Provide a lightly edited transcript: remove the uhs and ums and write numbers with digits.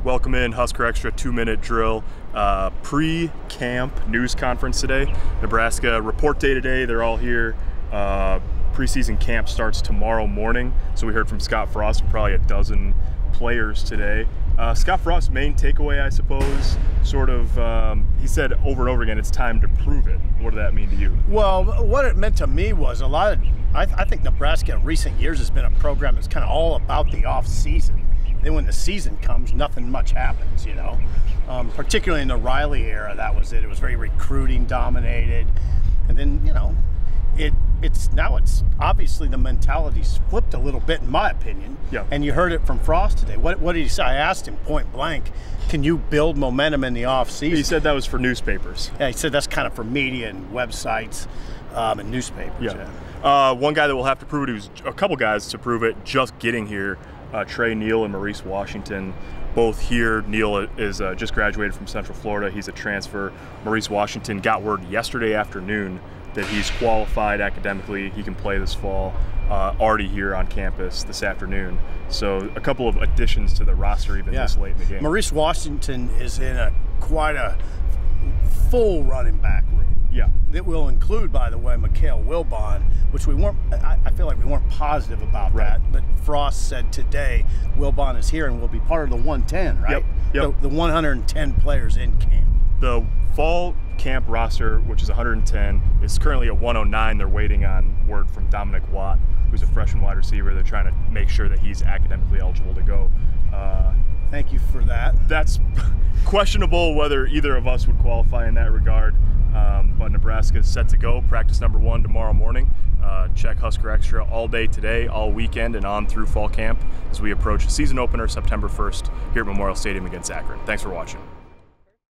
Welcome in, Husker Extra 2-minute drill. Pre-camp news conference today. Nebraska report day today. They're all here. Preseason camp starts tomorrow morning. So we heard from Scott Frost and probably a dozen players today. Scott Frost's main takeaway, I suppose, he said over and over again, it's time to prove it. What did that mean to you? Well, what it meant to me was I think Nebraska in recent years has been a program that's kind of all about the off season. Then when the season comes, nothing much happens, you know. Particularly in the Riley era, that was it. It was very recruiting dominated. And then, you know, it's obviously the mentality's flipped a little bit, in my opinion. Yeah. And you heard it from Frost today. What did he say? I asked him point blank, can you build momentum in the off season? He said that was for newspapers. Yeah, he said that's kind of for media and websites and newspapers. Yeah. One guy that will have to prove it, a couple guys to prove it just getting here, Trey, Neal, and Maurice Washington, both here. Neal is just graduated from Central Florida. He's a transfer. Maurice Washington got word yesterday afternoon that he's qualified academically. He can play this fall, already here on campus this afternoon. So a couple of additions to the roster even this late in the game. Maurice Washington is in quite a full running back room. Yeah. That will include, by the way, Mikhail Wilbon, which I feel like we weren't positive about that. But Frost said today Wilbon is here and will be part of the 110, right? Yep. The 110 players in camp. The fall camp roster, which is 110, is currently at 109. They're waiting on word from Dominic Watt, who's a freshman wide receiver. They're trying to make sure that he's academically eligible to go. Thank you for that. That's questionable whether either of us would qualify in that regard. But Nebraska is set to go. Practice number 1 tomorrow morning. Check Husker Extra all day today, all weekend, and on through fall camp as we approach the season opener September 1st here at Memorial Stadium against Akron. Thanks for watching.